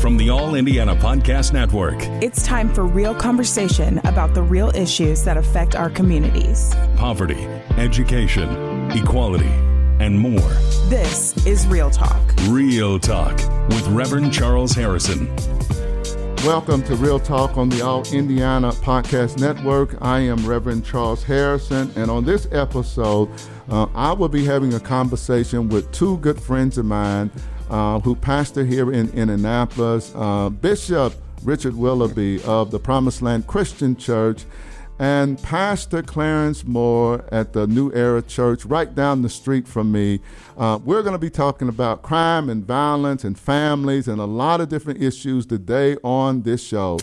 from the All Indiana Podcast Network. It's time for real conversation about the real issues that affect our communities. Poverty, education, equality, and more. This is Real Talk. Real Talk with Reverend Charles Harrison. Welcome to Real Talk on the All Indiana Podcast Network. I am Reverend Charles Harrison, and on this episode, I will be having a conversation with two good friends of mine who pastor here in Indianapolis, Bishop Richard Willoughby of the Promised Land Christian Church, and Pastor Clarence Moore at the New Era Church right down the street from me. We're going to be talking about crime and violence and families and a lot of different issues today on this show.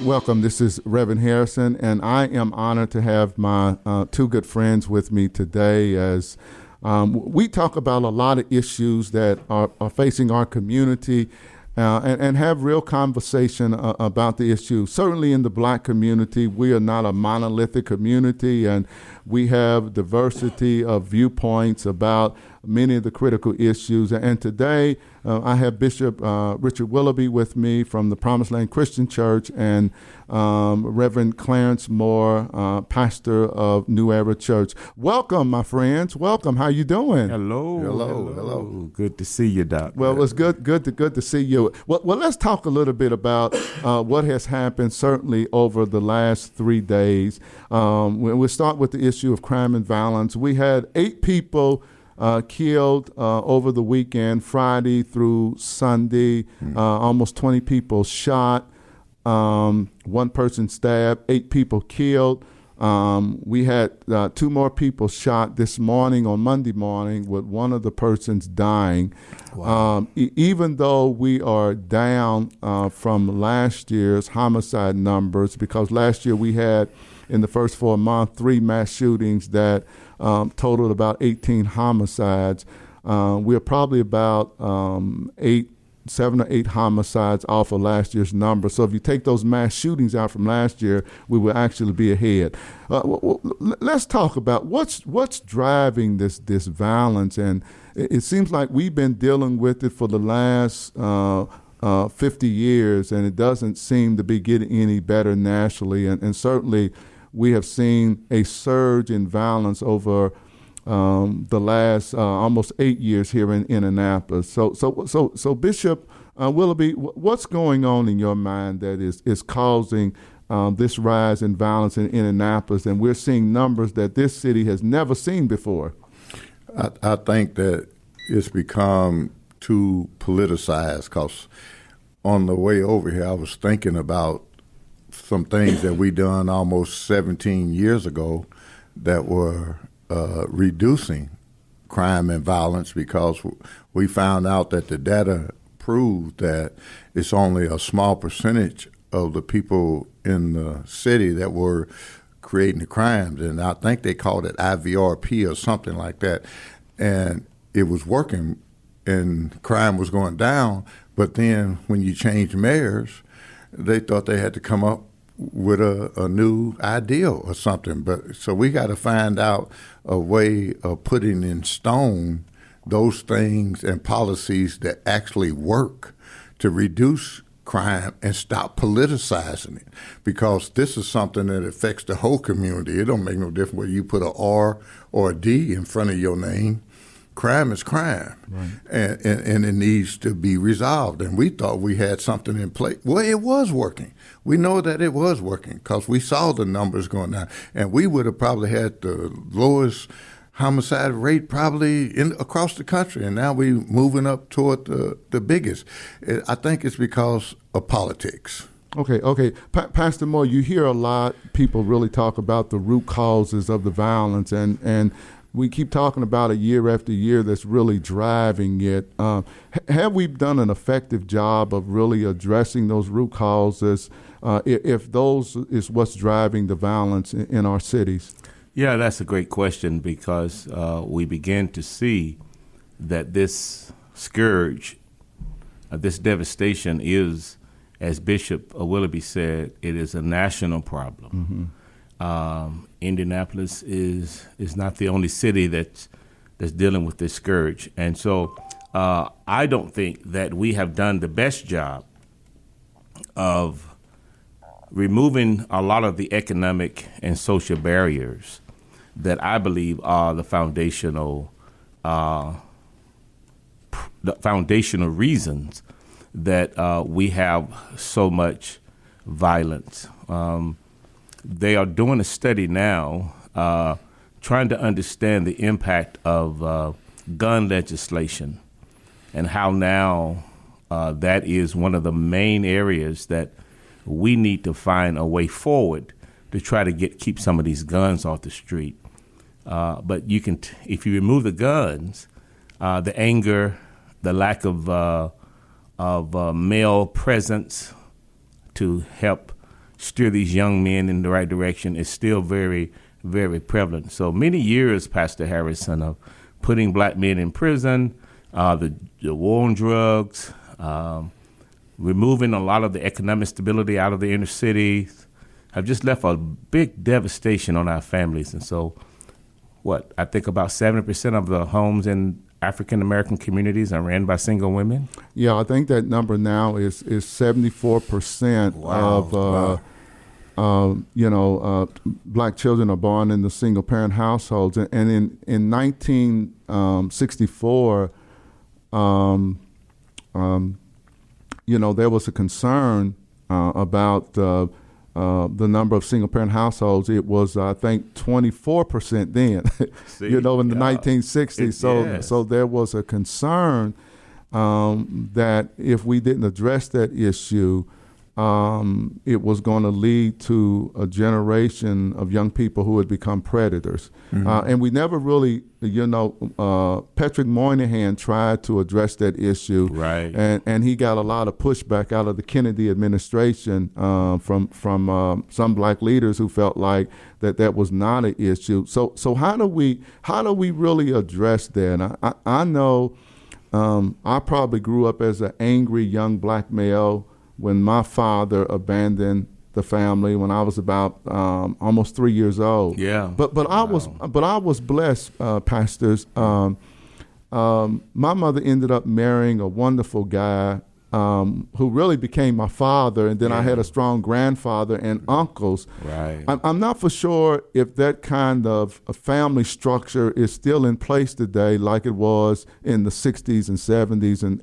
Welcome. This is Reverend Harrison, and I am honored to have my two good friends with me today as we talk about a lot of issues that are facing our community and have real conversation about the issue. Certainly in the Black community, we are not a monolithic community, and we have diversity of viewpoints about many of the critical issues. And today, I have Bishop Richard Willoughby with me from the Promised Land Christian Church and Reverend Clarence Moore, pastor of New Era Church. Welcome, my friends. Welcome. How you doing? Hello. Good to see you, Doc. Well, it's good to see you. Well, let's talk a little bit about what has happened certainly over the last 3 days. We'll start with the issue of crime and violence. We had 8 people killed over the weekend, Friday through Sunday, almost 20 people shot, 1 person stabbed, 8 people killed. We had 2 more people shot this morning on Monday morning with one of the persons dying. Wow. Even though we are down from last year's homicide numbers, because last year we had in the first 4 months 3 mass shootings that totaled about 18 homicides. We're probably about 7 or 8 homicides off of last year's number. So if you take those mass shootings out from last year, we will actually be ahead. Let's talk about what's driving this violence. And it seems like we've been dealing with it for the last 50 years, and it doesn't seem to be getting any better nationally. And certainly we have seen a surge in violence over the last almost 8 years here in Indianapolis. So Bishop Willoughby, what's going on in your mind that is causing this rise in violence in Indianapolis? And we're seeing numbers that this city has never seen before. I think that it's become too politicized, because on the way over here, I was thinking about some things that we done almost 17 years ago that were reducing crime and violence, because we found out that the data proved that it's only a small percentage of the people in the city that were creating the crimes. And I think they called it IVRP or something like that. And it was working and crime was going down. But then when you change mayors, they thought they had to come up with a new ideal or something. But so we got to find out a way of putting in stone those things and policies that actually work to reduce crime and stop politicizing it, because this is something that affects the whole community. It don't make no difference whether you put an R or a D in front of your name. Crime is crime, right. and it needs to be resolved. And we thought we had something in place. Well, it was working. We know that it was working because we saw the numbers going down. And we would have probably had the lowest homicide rate probably across the country. And now we're moving up toward the biggest. I think it's because of politics. Okay. Pastor Moore, you hear a lot, people really talk about the root causes of the violence, and we keep talking about it year after year that's really driving it. Have we done an effective job of really addressing those root causes if those is what's driving the violence in our cities? Yeah, that's a great question, because we begin to see that this scourge, this devastation is, as Bishop Willoughby said, it is a national problem. Mm-hmm. Indianapolis is not the only city that's that's dealing with this scourge. And so I don't think that we have done the best job of removing a lot of the economic and social barriers that I believe are the foundational reasons that we have so much violence. They are doing a study now trying to understand the impact of gun legislation and how now that is one of the main areas that we need to find a way forward to try to keep some of these guns off the street. But you can, if you remove the guns, the anger, the lack of male presence to help steer these young men in the right direction is still very, very prevalent. So many years, Pastor Harrison, of putting black men in prison, the war on drugs, removing a lot of the economic stability out of the inner cities, have just left a big devastation on our families. And so I think about 70% of the homes in African-American communities are ran by single women? Yeah, I think that number now is 74% of black children are born in the single-parent households. And in 1964, there was a concern about the number of single-parent households. It was, I think, 24% then, in the 1960s. So there was a concern that if we didn't address that issue, it was going to lead to a generation of young people who would become predators. And we never really, Patrick Moynihan tried to address that issue. Right. And he got a lot of pushback out of the Kennedy administration from some black leaders who felt like that was not an issue. So how do we really address that? And I know I probably grew up as an angry young black male when my father abandoned the family when I was about almost 3 years old. Yeah. But I was blessed, pastors. My mother ended up marrying a wonderful guy who really became my father, and then I had a strong grandfather and uncles. Right. I'm not for sure if that kind of a family structure is still in place today like it was in the 60s and 70s and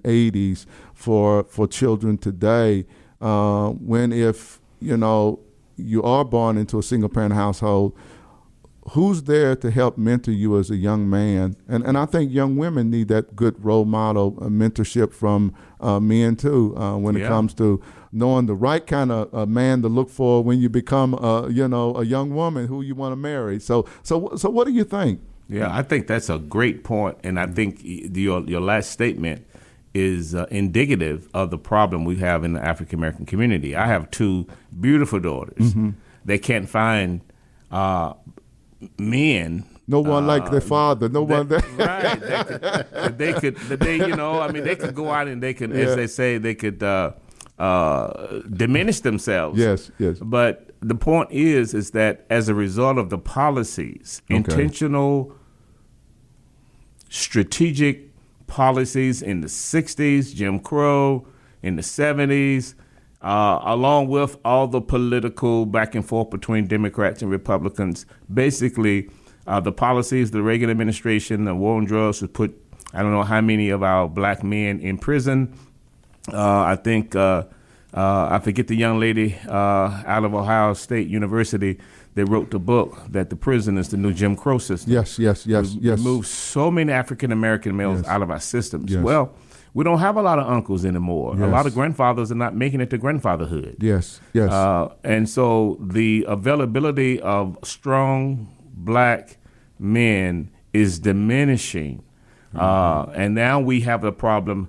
80s for children today, when if you are born into a single-parent household, who's there to help mentor you as a young man? And I think young women need that good role model mentorship from men too, when it comes to knowing the right kind of man to look for when you become a young woman who you want to marry. So what do you think? Yeah, I think that's a great point, and I think your last statement is indicative of the problem we have in the African American community. I have two beautiful daughters. Mm-hmm. They can't find men. No one like their father. No one that. Right. They could go out and they could, as they say, they could diminish themselves. Yes. But the point is that as a result of the policies, intentional, strategic policies in the 60s, Jim Crow, in the 70s, along with all the political back and forth between Democrats and Republicans, basically the policies, the Reagan administration, the war on drugs has put, I don't know how many of our black men in prison. I think, I forget the young lady out of Ohio State University that wrote the book that the prison is the new Jim Crow system. Yes. Removed so many African-American males out of our systems. Yes. Well, we don't have a lot of uncles anymore. Yes. A lot of grandfathers are not making it to grandfatherhood. Yes. And so the availability of strong black men is diminishing. And now we have a problem,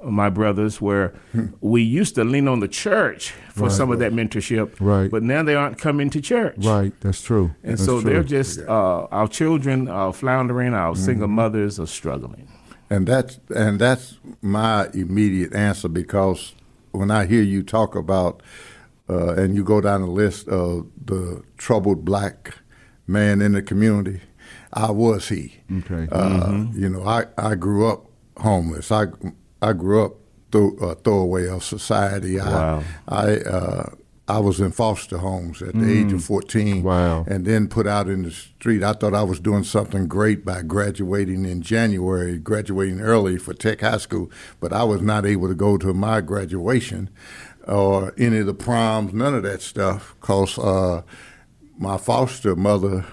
my brothers, where we used to lean on the church for some of that mentorship, but now they aren't coming to church. Right, that's true. And so they're just, our children are floundering, our single mothers are struggling. And that's my immediate answer, because when I hear you talk about, and you go down the list of the troubled black man in the community, I was he. Okay. You know, I grew up homeless. I grew up throwaway of society. Wow. I was in foster homes at the age of 14. Wow. And then put out in the street. I thought I was doing something great by graduating in January, graduating early for Tech High School, but I was not able to go to my graduation or any of the proms, none of that stuff, because my foster mother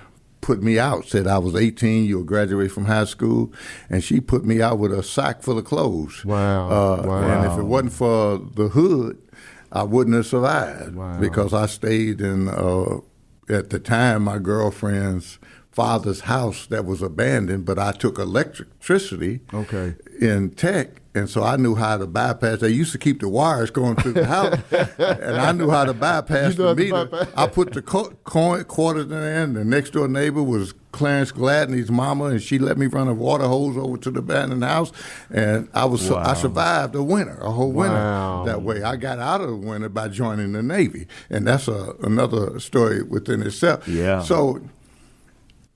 put me out, said I was 18, you'll graduate from high school, and she put me out with a sack full of clothes. Wow. And if it wasn't for the hood, I wouldn't have survived. Wow. Because I stayed in, at the time, my girlfriend's father's house that was abandoned, but I took electricity in Tech, and so I knew how to bypass. They used to keep the wires going through the house, and I knew how to bypass the meter. I put the quarters in there, and the next door neighbor was Clarence Gladney's mama, and she let me run a water hose over to the abandoned house, and I survived a whole winter that way. I got out of the winter by joining the Navy, and that's another story within itself. Yeah. So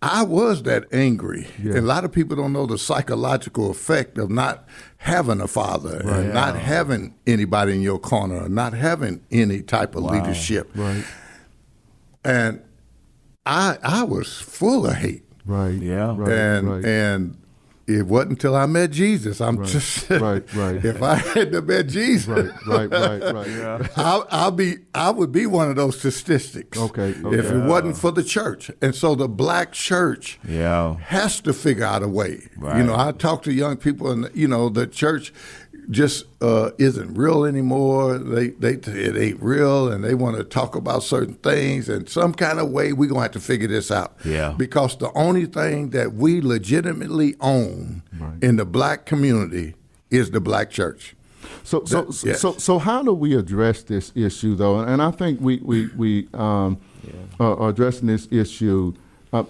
I was that angry. Yeah. And a lot of people don't know the psychological effect of not having a father and not having anybody in your corner, not having any type of leadership. Right. And I was full of hate. Right. Yeah. Right. And it wasn't until I met Jesus. If I hadn't met Jesus, Yeah. I would be one of those statistics. Okay. If it wasn't for the church. And so the black church has to figure out a way. Right. You know, I talk to young people, and you know, the church just isn't real anymore. It ain't real, and they want to talk about certain things. And some kind of way we're gonna have to figure this out. Yeah. Because the only thing that we legitimately own in the black community is the black church. So how do we address this issue though? And I think we are addressing this issue.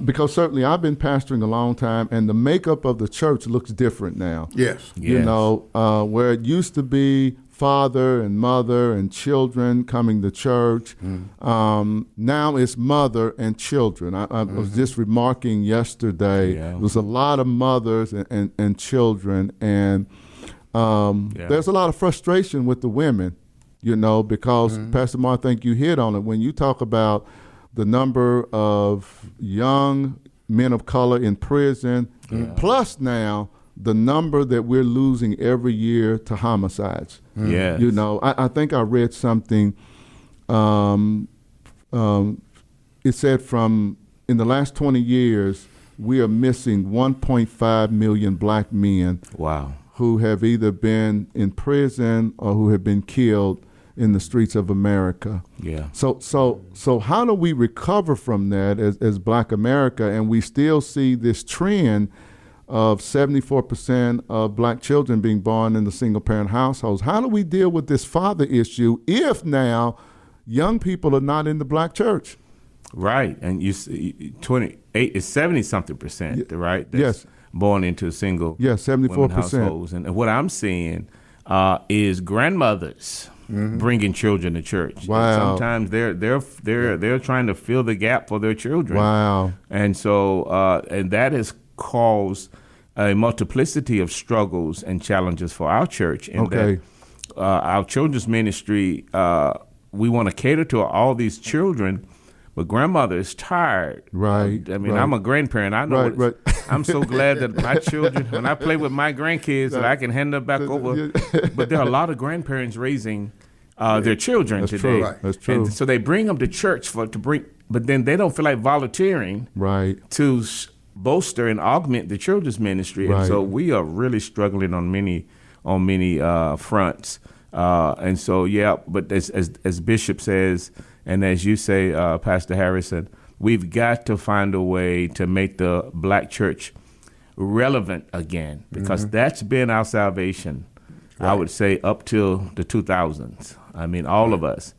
Because certainly I've been pastoring a long time, and the makeup of the church looks different now. Yes. You know, where it used to be father and mother and children coming to church, now it's mother and children. I was just remarking yesterday, there was a lot of mothers and children, and there's a lot of frustration with the women, you know, because, Pastor Mark, I think you hit on it. When you talk about the number of young men of color in prison, plus now the number that we're losing every year to homicides. Yes. You know, I think I read something, it said from in the last 20 years, we are missing 1.5 million black men who have either been in prison or who have been killed in the streets of America. Yeah. So how do we recover from that as Black America? And we still see this trend of 74% of black children being born in the single parent households. How do we deal with this father issue if now young people are not in the black church? Right. And you see 28 is 70-something percent, right? That's born into a single 74% households. And what I'm seeing is grandmothers bringing children to church. Wow. And sometimes they're trying to fill the gap for their children. Wow. And so and that has caused a multiplicity of struggles and challenges for our church. And that our children's ministry, we want to cater to all these children, but grandmother is tired. Right. I mean, I'm a grandparent. I know. Right. I'm so glad that my children, when I play with my grandkids, that I can hand them back over. But there are a lot of grandparents raising their children today. True. Right. That's true. And so they bring them to church but then they don't feel like volunteering to bolster and augment the children's ministry. Right. And so we are really struggling on many fronts. And so, but as Bishop says, and as you say, Pastor Harrison, we've got to find a way to make the black church relevant again, because that's been our salvation, I would say, up till the 2000s. I mean, all of us.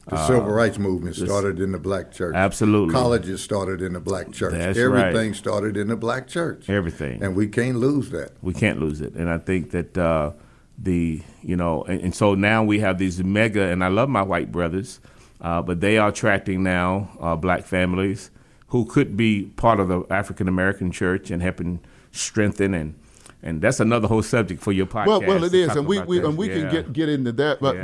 The civil rights movement started in the black church. Absolutely. Colleges started in the black church. That's Everything started in the black church. Everything. And we can't lose that. We can't lose it. And I think that and so now we have these mega, and I love my white brothers, but they are attracting now black families who could be part of the African American church and helping strengthen and that's another whole subject for your podcast. Well, it is, and we can get into that. But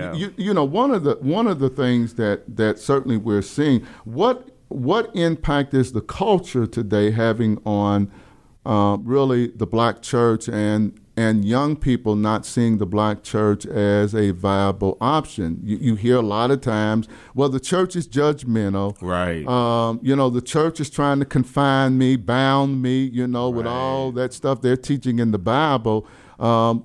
one of the things that certainly we're seeing, what impact is the culture today having on really the black church and young people not seeing the black church as a viable option? You hear a lot of times, well, the church is judgmental. Right. The church is trying to confine me, bound me, with all that stuff they're teaching in the Bible.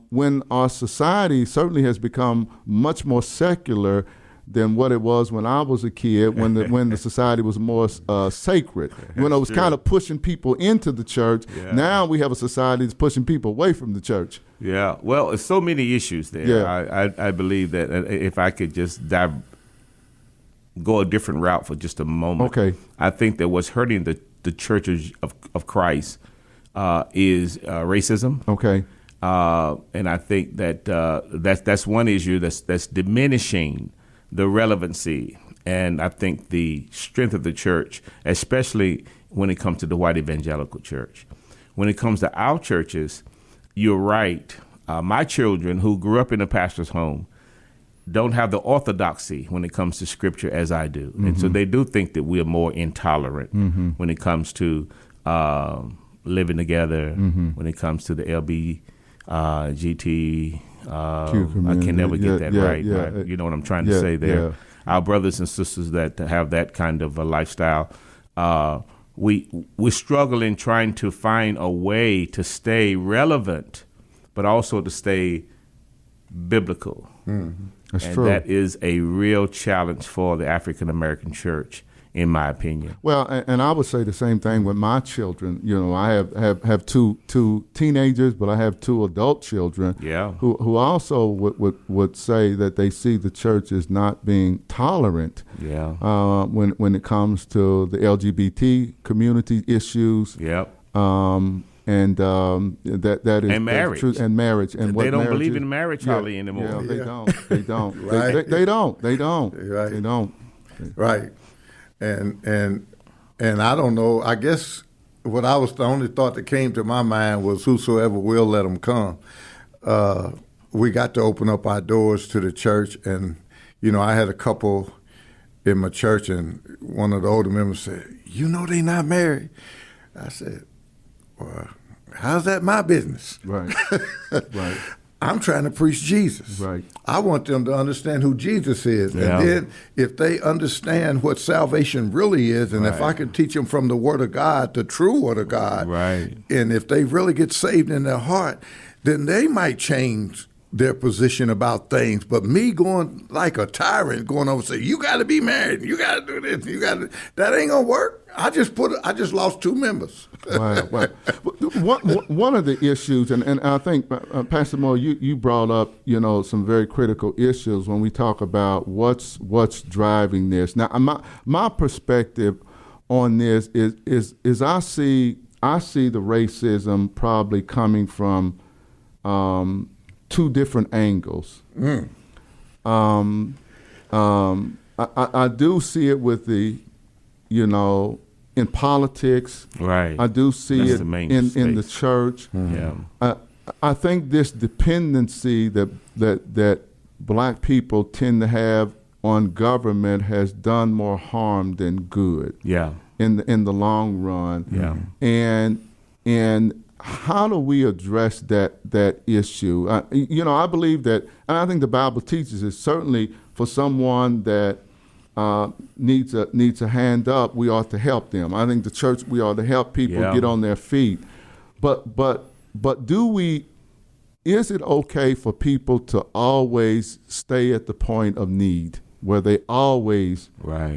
When our society certainly has become much more secular than what it was when I was a kid, when the society was more sacred. When it was kind of pushing people into the church. Yeah. Now we have a society that's pushing people away from the church. Yeah, well, there's so many issues there. Yeah. I believe that if I could just go a different route for just a moment. Okay. I think that what's hurting the churches of Christ is racism. Okay. And I think that that's one issue that's diminishing the relevancy and I think the strength of the church, especially when it comes to the white evangelical church. When it comes to our churches, you're right. My children who grew up in a pastor's home don't have the orthodoxy when it comes to scripture as I do. Mm-hmm. And so they do think that we are more intolerant when it comes to living together, when it comes to the LBGT. I can never get that right. You know what I'm trying to say there. Yeah. Our brothers and sisters that have that kind of a lifestyle, we're struggling trying to find a way to stay relevant, but also to stay biblical. Mm-hmm. That's and true. That is a real challenge for the African American church, in my opinion. Well, and I would say the same thing with my children. I have two teenagers, but I have two adult children. Yeah. Who also would say that they see the church as not being tolerant. Yeah. When it comes to the LGBT community issues. Yep. That is and marriage true, and marriage and they don't believe is. in marriage hardly anymore. Yeah, they don't. They don't. Right. They don't. Right. They don't. Right. And I don't know. I guess the only thought that came to my mind was whosoever will, let them come. We got to open up our doors to the church, and I had a couple in my church, and one of the older members said, they not married. I said, well, how's that my business? Right. Right. I'm trying to preach Jesus. Right. I want them to understand who Jesus is. Yeah. And then if they understand what salvation really is, and if I can teach them from the Word of God, the true Word of God, and if they really get saved in their heart, then they might change their position about things. But me going like a tyrant, going over and say, you got to be married, you got to do this, that ain't going to work. I just lost two members. Right. One of the issues, and I think, Pastor Moore, you brought up, some very critical issues when we talk about what's driving this. Now, my perspective on this is I see the racism probably coming from two different angles. I do see it with the, in politics. Right. I do see it in the church. Mm-hmm. Yeah. I think this dependency that black people tend to have on government has done more harm than good. Yeah. In the long run. Yeah. And how do we address that issue? I believe that, and I think the Bible teaches it. Certainly, for someone that needs a hand up, we ought to help them. I think the church, we ought to help people get on their feet. But is it okay for people to always stay at the point of need, where they always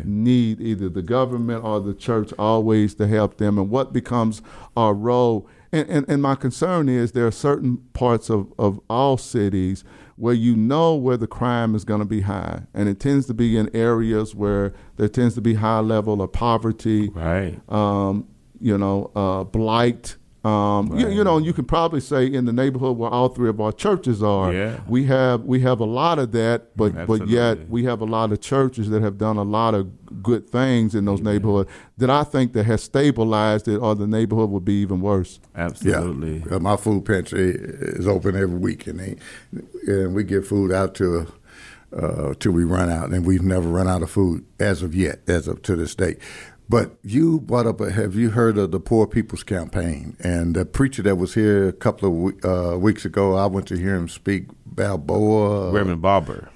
need either the government or the church always to help them? And what becomes our role? And my concern is there are certain parts of all cities where where the crime is going to be high. And it tends to be in areas where there tends to be high level of poverty, blight, You know, you can probably say in the neighborhood where all three of our churches are, we have a lot of that, but yet we have a lot of churches that have done a lot of good things in those neighborhoods that I think that has stabilized it, or the neighborhood would be even worse. Absolutely. Yeah. My food pantry is open every week, and we give food out till we run out, and we've never run out of food as of to this day. But you brought up, have you heard of the Poor People's Campaign? And the preacher that was here a couple of weeks ago, I went to hear him speak, Balboa. Reverend Barber,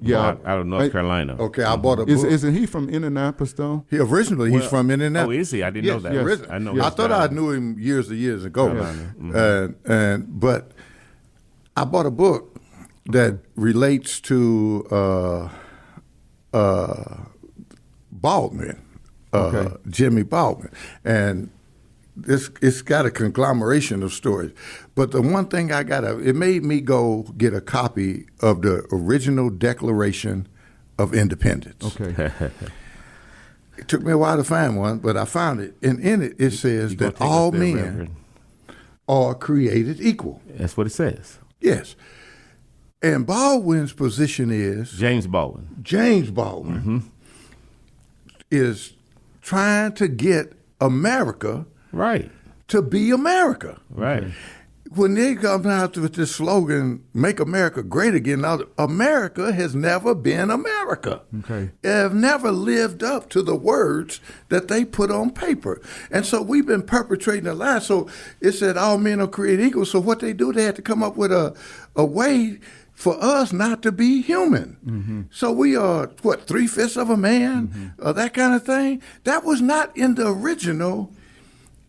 yeah. Out of North Carolina. Okay, I bought a book. Isn't he from Indianapolis, though? He's from Indianapolis. Oh, is he? I didn't know that. Yes. I know. I thought I knew him years ago. But I bought a book that relates to Baldwin. Jimmy Baldwin, and it's got a conglomeration of stories. But the one thing it made me go get a copy of the original Declaration of Independence. Okay. It took me a while to find one, but I found it, and in it says that all men are created equal. That's what it says. Yes. And Baldwin's position is James Baldwin is trying to get America to be America. Right. When they come out with this slogan, "Make America Great Again," now America has never been America. Okay. They have never lived up to the words that they put on paper. And so we've been perpetrating a lie. So it said all men are created equal. So what they do, they had to come up with a way for us not to be human. Mm-hmm. So we are, 3/5 of a man, that kind of thing. That was not in the original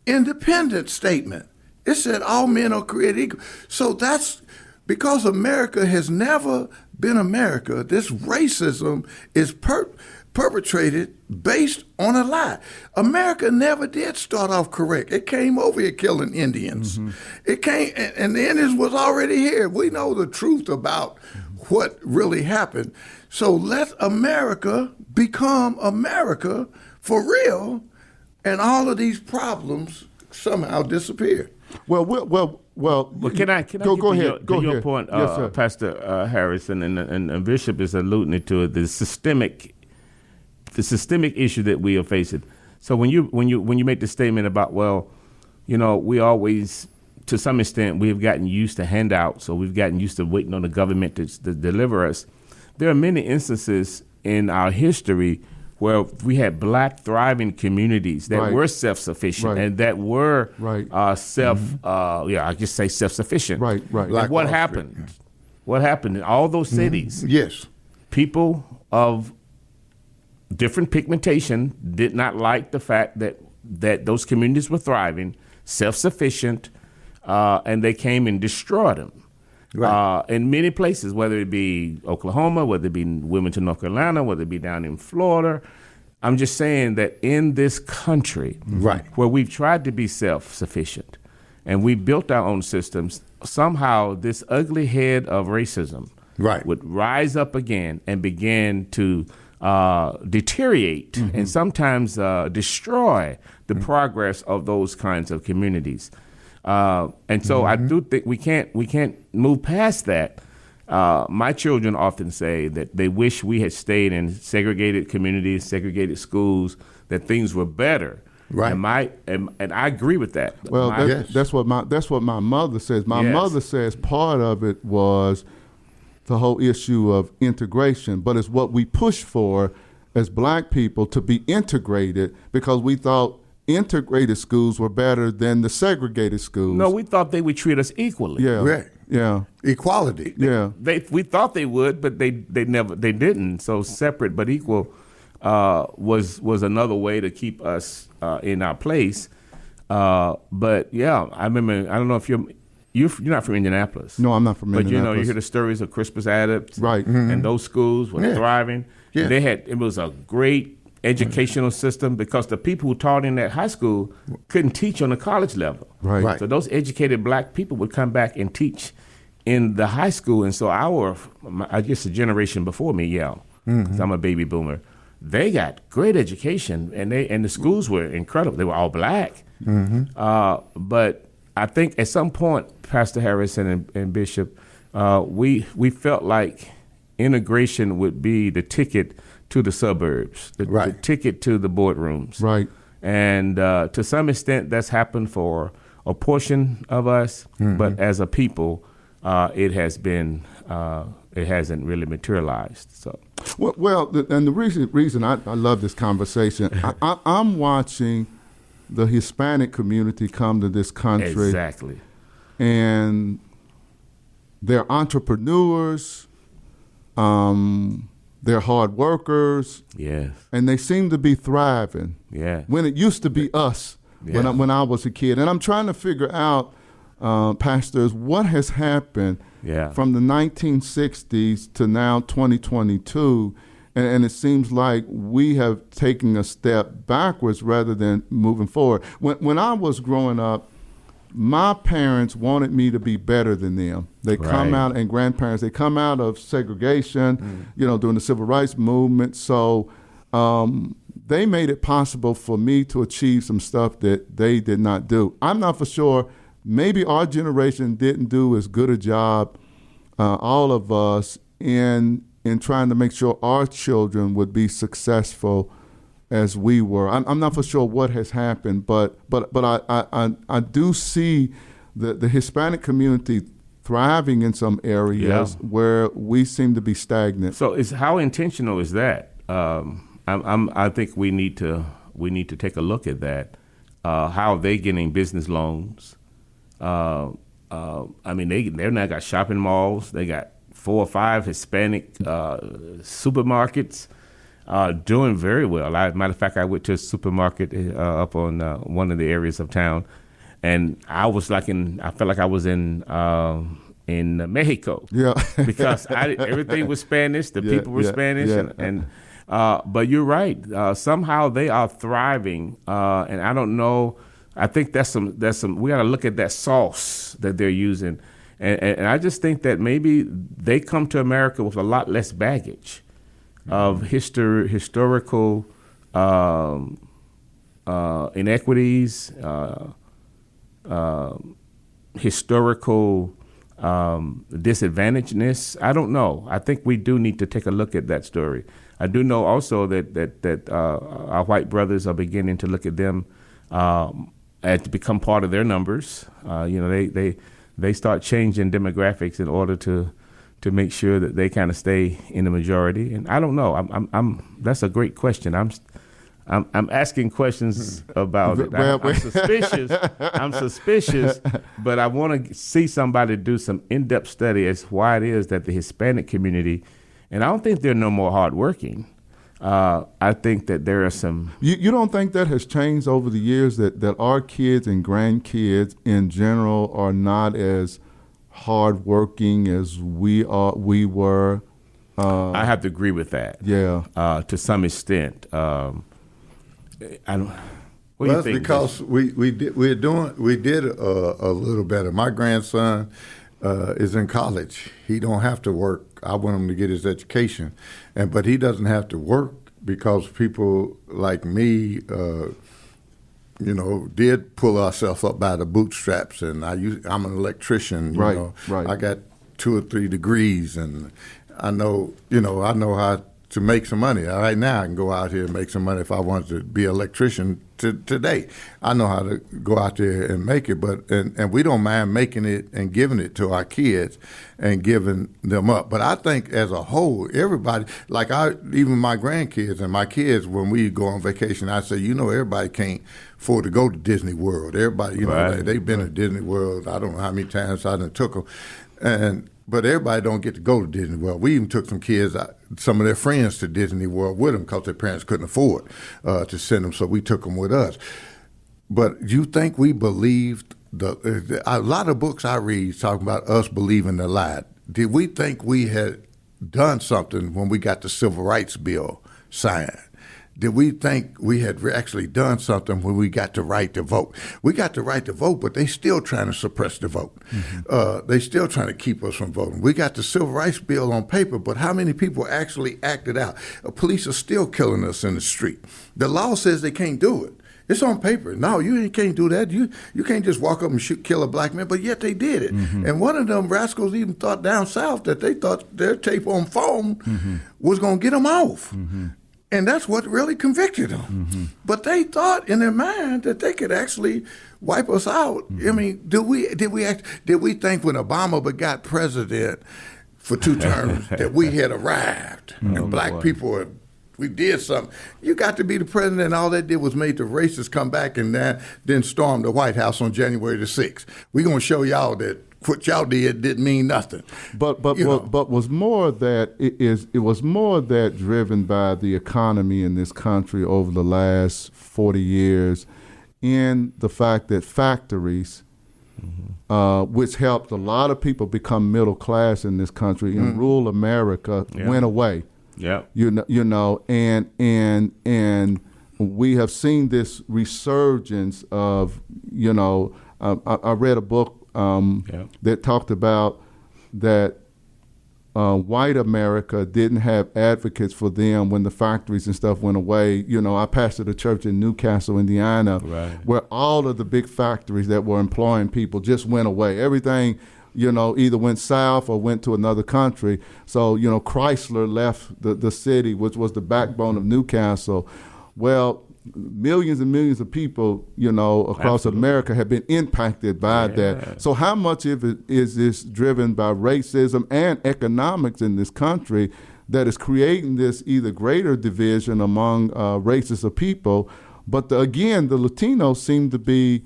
independence statement. It said all men are created equal. So that's because America has never been America. This racism is perpetrated based on a lie. America never did start off correct. It came over here killing Indians. It came, and the Indians was already here. We know the truth about what really happened. So let America become America for real, and all of these problems somehow disappear. Well, can I go ahead. Go your ahead. point, Yes, sir. Pastor Harrison, and Bishop is alluding to it, the systemic issue that we are facing. So when you make the statement about, we always, to some extent, we have gotten used to handouts, so we've gotten used to waiting on the government to deliver us. There are many instances in our history where we had black thriving communities that were self-sufficient and that were self-sufficient. Right. And what happened? What happened in all those cities? Yes. People of different pigmentation did not like the fact that those communities were thriving, self-sufficient, and they came and destroyed them. Right. In many places, whether it be Oklahoma, whether it be Wilmington, North Carolina, whether it be down in Florida. I'm just saying that in this country, where we've tried to be self-sufficient and we built our own systems, somehow this ugly head of racism would rise up again and begin to deteriorate and sometimes destroy the progress of those kinds of communities. And so I do think we can't move past that. My children often say that they wish we had stayed in segregated communities, segregated schools, that things were better. Right. And I agree with that. Well, that's what my mother says. My mother says part of it was the whole issue of integration, but it's what we push for as black people, to be integrated, because we thought integrated schools were better than the segregated schools. No, we thought they would treat us equally. Yeah. Right. Yeah. Equality. Yeah. We thought they would, but they didn't. So separate but equal was another way to keep us in our place. But yeah, I remember. I don't know if you're not from Indianapolis. No, I'm not from Indianapolis. But you hear the stories of Crispus Attucks, right? And those schools were thriving. Yeah. It was a great educational system, because the people who taught in that high school couldn't teach on the college level. Right. So those educated black people would come back and teach in the high school. And so I guess a generation before me, because I'm a baby boomer, they got great education, and the schools were incredible. They were all black. But I think at some point, Pastor Harrison and Bishop, we felt like integration would be the ticket to the suburbs, the ticket to the boardrooms. Right. And to some extent, that's happened for a portion of us, but as a people, it hasn't really materialized. So, and the reason I love this conversation, I'm watching the Hispanic community come to this country. Exactly. And they're entrepreneurs, they're hard workers. Yes. And they seem to be thriving. Yeah. When it used to be us when I was a kid. And I'm trying to figure out, pastors, what has happened from the 1960s to now 2022. And it seems like we have taken a step backwards rather than moving forward. When I was growing up, my parents wanted me to be better than them. They come out, and grandparents, they come out of segregation, during the civil rights movement. So they made it possible for me to achieve some stuff that they did not do. I'm not for sure. Maybe our generation didn't do as good a job, all of us, in trying to make sure our children would be successful as we were. I'm not for sure what has happened, but I do see the Hispanic community thriving in some areas where we seem to be stagnant. So how intentional is that? I think we need to take a look at that. How are they getting business loans? They're now got shopping malls. They got 4 or 5 Hispanic supermarkets doing very well. Matter of fact, I went to a supermarket up on one of the areas of town, and I felt like I was in Mexico. Yeah, because everything was Spanish. The people were Spanish, but you're right. Somehow they are thriving, and I don't know. I think that's some. We got to look at that sauce that they're using. And I just think that maybe they come to America with a lot less baggage of historical inequities, historical disadvantagedness. I don't know. I think we do need to take a look at that story. I do know also that our white brothers are beginning to look at them and to become part of their numbers. They start changing demographics in order to make sure that they kind of stay in the majority. And I don't know. That's a great question. I'm asking questions about it. I'm suspicious. I'm suspicious, but I want to see somebody do some in-depth study as why it is that the Hispanic community, and I don't think they're no more hardworking. I think that there are some. You don't think that has changed over the years, that our kids and grandkids in general are not as hardworking as we were? I have to agree with that. Yeah. To some extent. I don't. What do you think? Because we did a little better. My grandson is in college. He don't have to work. I want him to get his education, but he doesn't have to work because people like me, did pull ourselves up by the bootstraps. And I'm an electrician. You know, I got 2 or 3 degrees, and I know how to make some money. Right now, I can go out here and make some money if I wanted to be an electrician today. I know how to go out there and make it, and we don't mind making it and giving it to our kids and giving them up. But I think as a whole, everybody, even my grandkids and my kids, when we go on vacation, I say, everybody can't afford to go to Disney World. Everybody, they've been to Disney World. I don't know how many times I done took them, but everybody don't get to go to Disney World. We even took some kids, some of their friends, to Disney World with them because their parents couldn't afford to send them, so we took them with us. But you think we believed a lot of books I read talking about us believing the lie. Did we think we had done something when we got the Civil Rights Bill signed? Did we think we had actually done something when we got the right to vote? We got the right to vote, but they still trying to suppress the vote. Mm-hmm. They still trying to keep us from voting. We got the Civil Rights Bill on paper, but how many people actually acted out? Police are still killing us in the street. The law says they can't do it. It's on paper. No, you can't do that. You can't just walk up and kill a black man. But yet they did it. And one of them rascals even thought down south that they thought their tape on phone was going to get them off. And that's what really convicted them. But they thought in their mind that they could actually wipe us out. I mean, did we think when Obama got president for 2 terms that we had arrived and black people we did something? You got to be the president, and all that did was made the racists come back and then storm the White House on January the 6th. We're going to show y'all that what y'all did didn't mean nothing. But was more that it was more that driven by the economy in this country over the last 40 years, in the fact that factories, which helped a lot of people become middle class in this country in rural America, went away. Yeah, you know, and we have seen this resurgence of, I read a book that talked about that white America didn't have advocates for them when the factories and stuff went away. I pastored a church in Newcastle, Indiana, where all of the big factories that were employing people just went away. Everything, either went south or went to another country. So, Chrysler left the city, which was the backbone of Newcastle. Well, millions and millions of people, across America have been impacted by that. So how much of it is this driven by racism and economics in this country that is creating this either greater division among races of people? But again, the Latinos seem to be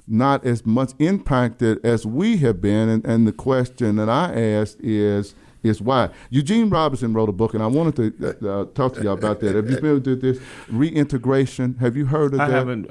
not as much impacted as we have been. And the question that I asked is why. Eugene Robinson wrote a book, and I wanted to talk to you about that. Have you been able to do this? Reintegration. Have you heard of that? I haven't.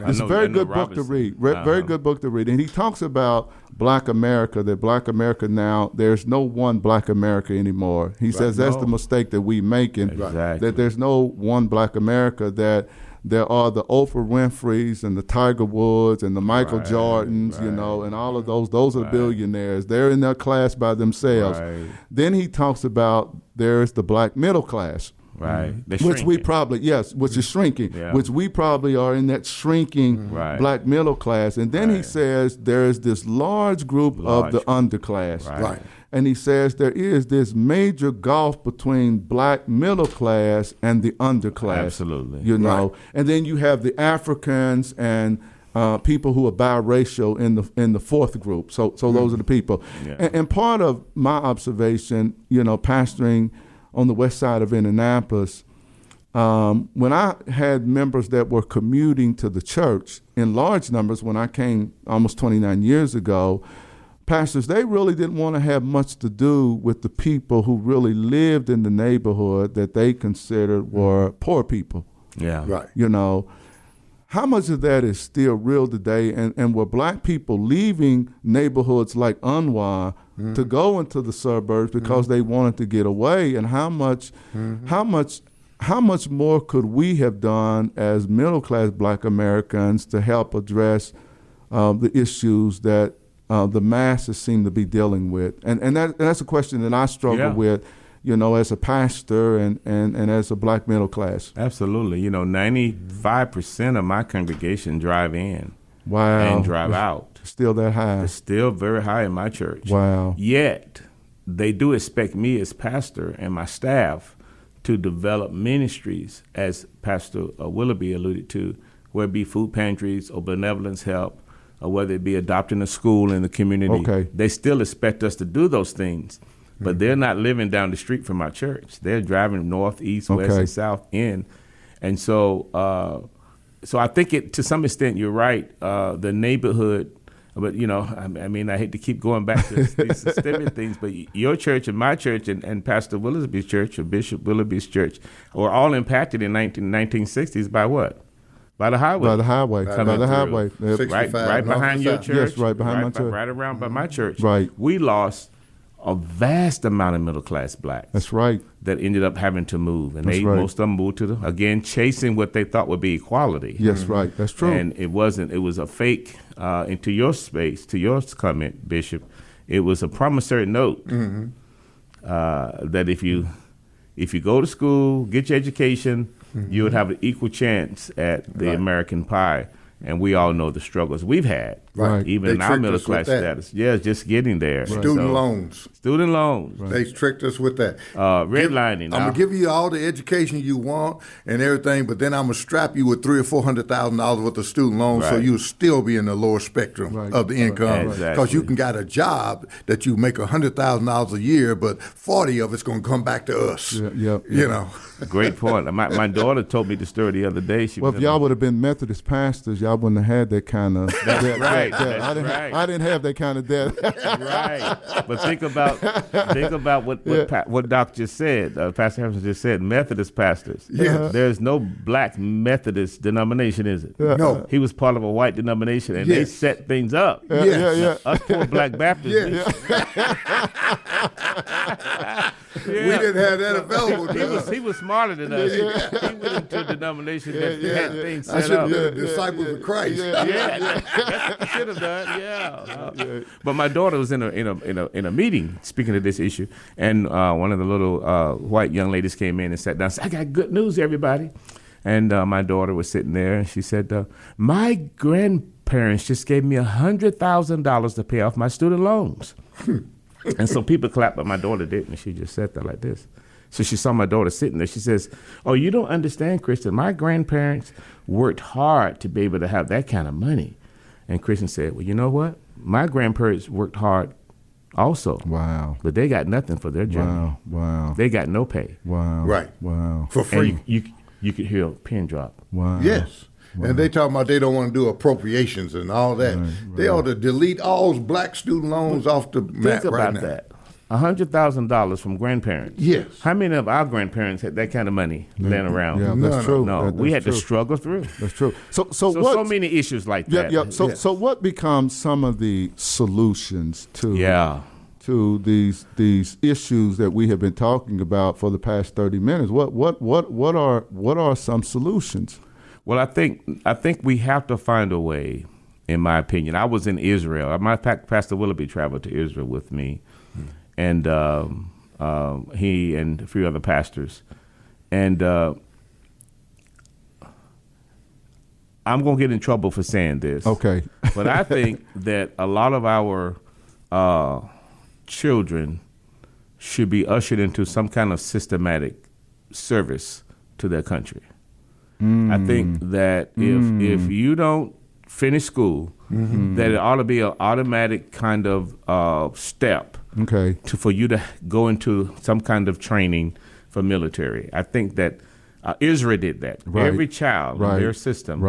It's a very good book to read. Very good book to read. And he talks about Black America, that Black America now, there's no one Black America anymore. He says that's the mistake that we making, that there's no one Black America, that there are the Oprah Winfreys and the Tiger Woods and the Michael Jordans, and all of those. Those are the billionaires. They're in their class by themselves. Then he talks about there's the black middle class. Which we probably, which is shrinking, which we probably are in that shrinking black middle class. And then he says there's this large group of the underclass. And he says there is this major gulf between black middle class and the underclass. Absolutely. And then you have the Africans and people who are biracial in the fourth group. So those are the people. And part of my observation, pastoring on the west side of Indianapolis, when I had members that were commuting to the church in large numbers when I came almost 29 years ago, pastors, they really didn't want to have much to do with the people who really lived in the neighborhood that they considered were poor people. How much of that is still real today? And were black people leaving neighborhoods like Unwa to go into the suburbs because they wanted to get away? And how much more could we have done as middle class Black Americans to help address the issues that the masses seem to be dealing with? And that's a question that I struggle with, as a pastor and as a black middle class. Absolutely. 95% of my congregation drive in and drive out. Still that high? It's still very high in my church. Wow. Yet, they do expect me as pastor and my staff to develop ministries, as Pastor Willoughby alluded to, whether it be food pantries or benevolence help, or whether it be adopting a school in the community. They still expect us to do those things. But they're not living down the street from our church. They're driving north, east, west, and south in. And so I think to some extent, you're right, the neighborhood, but, I hate to keep going back to these systemic things, but your church and my church and Pastor Willoughby's church or Bishop Willoughby's church were all impacted in 1960s by what? By the highway. By the highway. Right behind your church. Yes, right behind my church. Right around by my church. Right. We lost a vast amount of middle-class blacks. That's right. That ended up having to move. And most of them moved to chasing what they thought would be equality. Yes, right. That's true. And it wasn't. It was a fake, into your space, to your comment, Bishop, it was a promissory note that if you go to school, get your education, you would have an equal chance at the American pie. And we all know the struggles we've had, Right. even They in our tricked middle us with class that. status. Yeah, just getting there. Student loans. Student loans. They tricked us with that. Redlining. I'm gonna give you all the education you want and everything, but then I'm gonna strap you with $300,000 or $400,000 worth of student loans, so Right. you'll still be in the lower spectrum of the income, because Exactly. you can got a job that you make $100,000 a year, but 40 of it's gonna come back to us. You know. Great point. My daughter told me the story the other day. Well, if y'all would have been Methodist pastors, y'all wouldn't have had that kind of. That's right. I didn't have that kind of debt. Right. But think about what Doc just said. Pastor Harrison just said. Methodist pastors. Yes. There's no black Methodist denomination, is it? No. He was part of a white denomination, and they Yes. set things up. Us poor black Baptists. We didn't have that available to us. He was smarter than us. He went into a denomination that had things I set should up. have been a disciple of Christ. Yeah, should have done. Yeah. But my daughter was in a meeting speaking of this issue, and one of the little white young ladies came in and sat down and said, "I got good news, everybody." And my daughter was sitting there, and she said, "My grandparents just gave me $100,000 to pay off my student loans." And so people clapped, but my daughter didn't. She just sat there like this. So she saw my daughter sitting there. She says, "Oh, you don't understand, Christian. My grandparents worked hard to be able to have that kind of money." And Christian said, "Well, you know what? My grandparents worked hard also. Wow. But they got nothing for their journey. Wow. They got no pay." Wow. Right. Wow. For free. And you could hear a pin drop. Wow. Yes. And they talking about they don't want to do appropriations and all that. They ought to delete all black student loans off the map Think right about now. that. $100,000 from grandparents. Yes. How many of our grandparents had that kind of money laying around? Yeah, No, that's true. No, That- we had that's to true. struggle through. That's true. So So many issues like that. Yeah. So what becomes some of the solutions to these issues that we have been talking about for the past 30 minutes? What are some solutions? Well, I think we have to find a way, in my opinion. I was in Israel. Pastor Willoughby traveled to Israel with me, and he and a few other pastors. And I'm going to get in trouble for saying this. Okay. But I think that a lot of our children should be ushered into some kind of systematic service to their country. I think that if you don't finish school, that it ought to be an automatic kind of step for you to go into some kind of training for military. I think that Israel did that. Right. Every child in their system,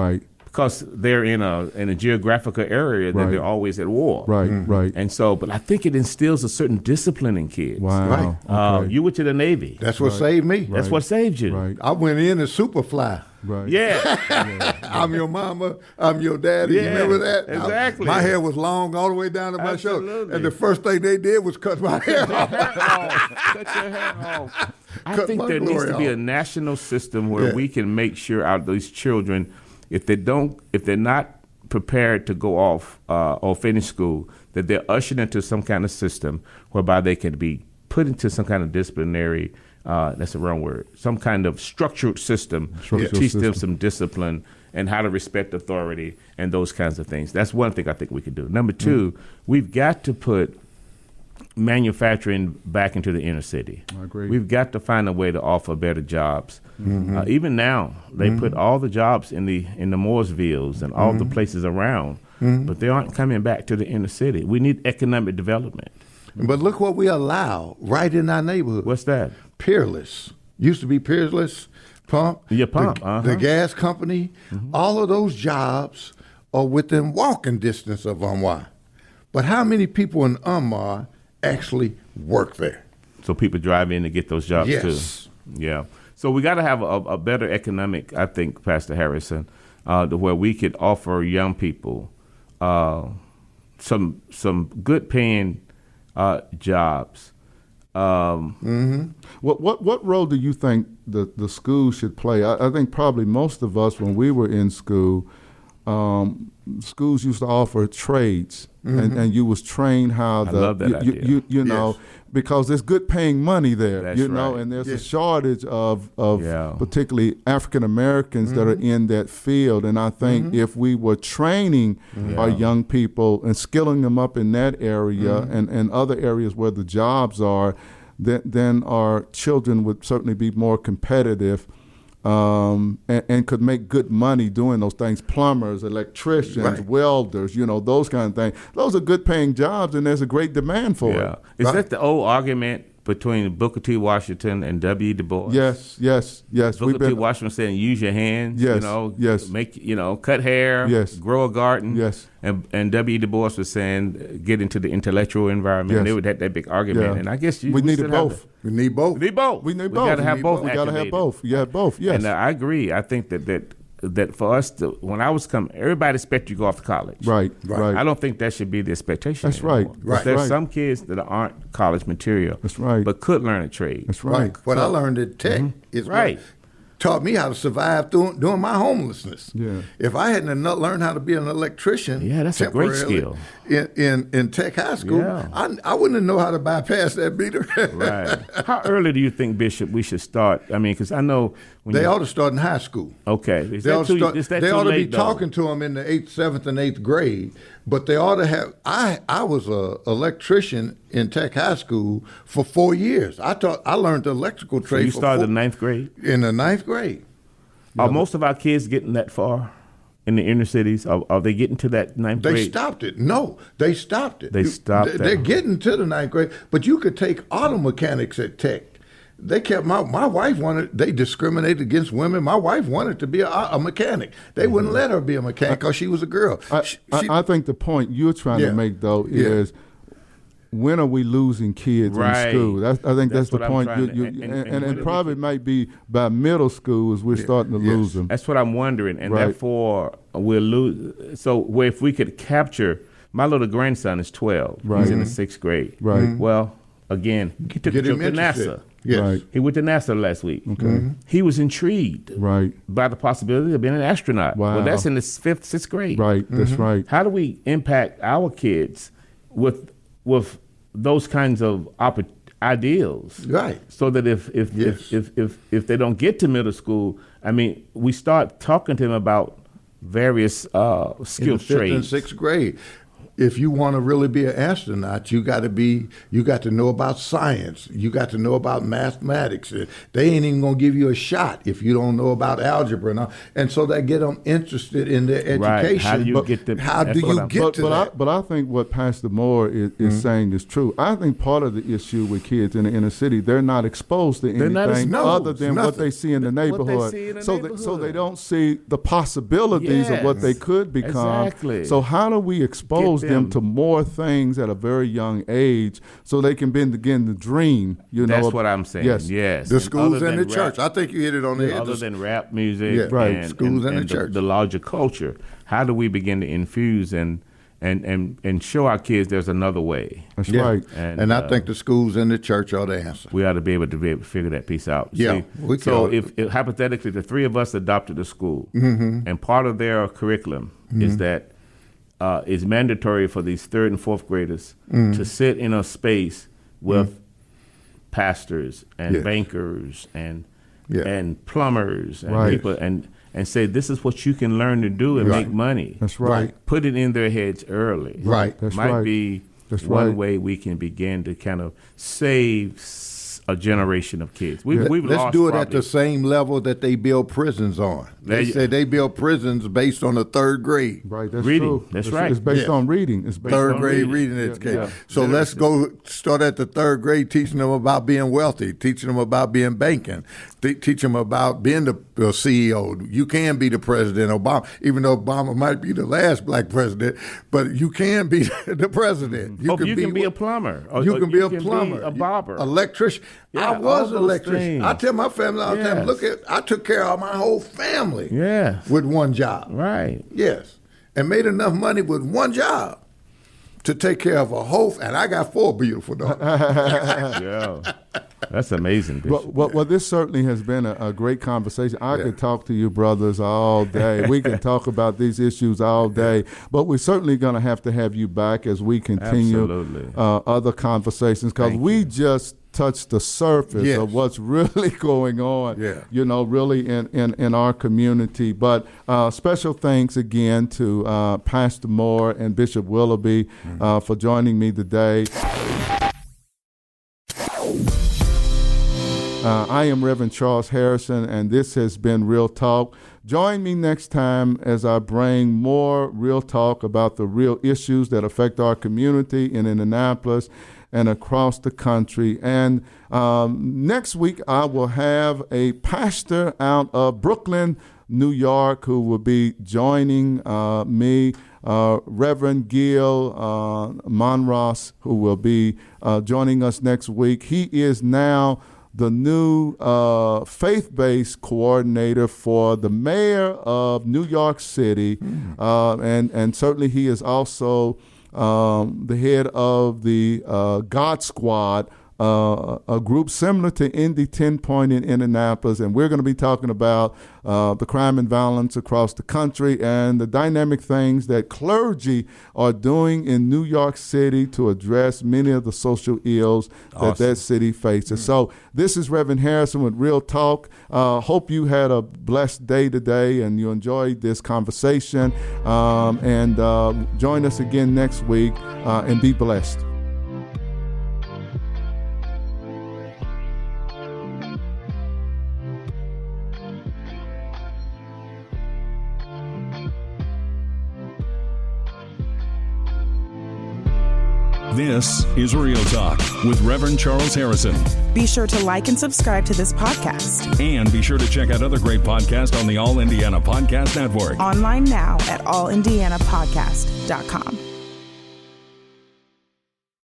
because they're in a geographical area that they're always at war. Right. And so, but I think it instills a certain discipline in kids. Wow. Right. You went to the Navy. That's what saved me. That's what saved you. Right. I went in as Superfly. Right. Yeah. I'm your mama. I'm your daddy. Yeah, You remember that? exactly. My hair was long all the way down to my shoulder. Absolutely. And the first thing they did was cut my hair off. Cut your hair off. I Cut think my there needs glory to be off. a national system where Yeah. we can make sure our these children, if they're not prepared to go off or finish school, that they're ushered into some kind of system whereby they can be put into some kind of disciplinary. That's the wrong word. Some kind of structured system to teach them some discipline and how to respect authority and those kinds of things. That's one thing I think we could do. Number two, we've got to put manufacturing back into the inner city. I agree. We've got to find a way to offer better jobs. Even now, they put all the jobs in the Mooresvilles and all the places around, but they aren't coming back to the inner city. We need economic development. But look what we allow right in our neighborhood. What's that? Peerless. Used to be Peerless Pump. Yeah, Pump, The gas company. All of those jobs are within walking distance of Unwar. But how many people in Unwar actually work there? So people drive in to get those jobs Yes. too. Yeah. So we got to have a better economic, I think, Pastor Harrison, to where we could offer young people some good paying jobs. What role do you think the school should play? I think probably most of us, when we were in school, schools used to offer trades, and you was trained how I love that idea. you know, because there's good paying money there, That's you know, right. and there's a shortage of Yeah. particularly African Americans that are in that field. And I think if we were training our young people and skilling them up in that area and other areas where the jobs are, then our children would certainly be more competitive. And could make good money doing those things. Plumbers, electricians, welders, you know, those kind of things. Those are good paying jobs, and there's a great demand for it. Is that the old argument between Booker T. Washington and W. Du Bois? Yes. Booker T. Washington saying, use your hands, Yes, you know, yes. make, you know, cut hair, Yes. grow a garden. Yes. And W. Du Bois was saying, get into the intellectual environment. Yes. They would have that big argument. Yeah. And I guess we needed still have both. We need both. We need both. We need We both. got to have both. We got to have activated. both. You have both. Yes. And I agree. I think that for us, when I was coming, everybody expect you to go off to college. Right. I don't think that should be the expectation. That's right. anymore. Right. There's Right. some kids that aren't college material. That's right. But could learn a trade. That's right. What I learned at Tech is Right. what taught me how to survive during my homelessness. Yeah. If I hadn't learned how to be an electrician, Yeah, that's a great temporarily skill. in Tech High School, Yeah. I wouldn't know how to bypass that meter. Right. How early do you think, Bishop, we should start? I mean, because I know when They you, ought to start in high school. Okay. Is They that ought to, is that they too ought to be late, though? talking to them in the 8th, 7th, and 8th grade. But they ought to have. I was a electrician in Tech High School for 4 years. I learned the electrical So trade. you for started in ninth grade? in the 9th grade. Are most of our kids getting that far in the inner cities? Are they getting to that ninth They grade? stopped it. No, they stopped it. They stopped They're that. getting to the 9th grade, but you could take auto mechanics at Tech. They kept my wife wanted. They discriminated against women. My wife wanted to be a mechanic. They wouldn't let her be a mechanic because she was a girl. I think the point you're trying Yeah. to make, though, Yeah. is when are we losing kids Right. in school? I think that's the what I'm point. trying to- And when it probably might be by middle school as we're starting to lose them. That's what I'm wondering, and Right. therefore we'll lose. So, if we could capture, my little grandson is 12. Right. He's in the 6th grade. Right. Well, again, he took a Get trip him to interested. NASA. Yes. Right. He went to NASA last week. Okay. He was intrigued Right. by the possibility of being an astronaut. Wow. Well, that's in the 5th, 6th grade. Right. That's right. How do we impact our kids with those kinds of ideals? Right. So that if Yes. if they don't get to middle school, I mean, we start talking to them about various In the skill 5th and trades. 6th grade. If you want to really be an astronaut, you got to know about science. You got to know about mathematics. They ain't even gonna give you a shot if you don't know about algebra. And so they get them interested in their education. Right. How do you get to? How that's do what you I'm- get to that? But I think what Pastor Moore is saying is true. I think part of the issue with kids in the inner city, they're not exposed to anything not other exposed, than what nothing. they see in the What they neighborhood. see in the So neighborhood. they don't see the possibilities of what they Yes. could become. Exactly. So how do we expose Get them them- to more things at a very young age so they can begin to dream? That's what I'm saying. Yes. Yes. The And schools other and the than church. rap- I think you hit it on the head. Other than rap music, Yeah. Right. and, Schools and the church. the larger culture, how do we begin to infuse and show our kids there's another way? That's Yeah. right. And I think the schools and the church are the answer. We ought to be able to figure that piece out. Yeah, See, we so can. if hypothetically the three of us adopted a school, Mm-hmm. and part of their curriculum is that it's mandatory for these 3rd and 4th graders Mm-hmm. to sit in a space with pastors and Yeah. bankers and Yeah. and plumbers and Right. people and say this is what you can learn to do and Right. make money. That's right. Put it in their heads early. Right. That's Might right. be That's one right. way we can begin to kind of save a generation of kids. We've Let's lost do it at probably- the same level that they build prisons on. There They you- say they build prisons based on the 3rd grade. Right, that's Reading. true. That's It's- right. It's based Yeah. on reading. It's based 3rd on grade reading. reading education. Yeah. So let's go start at the 3rd grade, teaching them about being wealthy, teaching them about being banking, teach them about being the CEO. You can be the president, Obama, even though Obama might be the last black president, but you can be the president. You can be a plumber. Or- You or can be a plumber, a barber. electrician. Yeah, I was all an those electrician. things. I tell my family all the time, Yes. look at, I took care of my whole family Yes. with one job. Right. Yes. And made enough money with one job to take care of a whole, and I got 4 beautiful daughters. Yeah. That's amazing, Bishop. Well, this certainly has been a great conversation. I could talk to you brothers all day. We can talk about these issues all day, but we're certainly going to have you back as we continue other conversations, because we just touched the surface of what's really going on, really in our community. But special thanks again to Pastor Moore and Bishop Willoughby for joining me today. I am Reverend Charles Harrison, and this has been Real Talk. Join me next time as I bring more real talk about the real issues that affect our community in Indianapolis and across the country. And next week, I will have a pastor out of Brooklyn, New York, who will be joining me, Reverend Gil Monross, who will be joining us next week. He is now the new faith-based coordinator for the mayor of New York City, and certainly he is also the head of the God Squad, a group similar to Indy 10 Point in Indianapolis, and we're going to be talking about the crime and violence across the country and the dynamic things that clergy are doing in New York City to address many of the social ills that city faces. So this is Reverend Harrison with Real Talk. Hope you had a blessed day today and you enjoyed this conversation. And join us again next week and be blessed. This is Real Talk with Reverend Charles Harrison. Be sure to like and subscribe to this podcast. And be sure to check out other great podcasts on the All Indiana Podcast Network. Online now at allindianapodcast.com.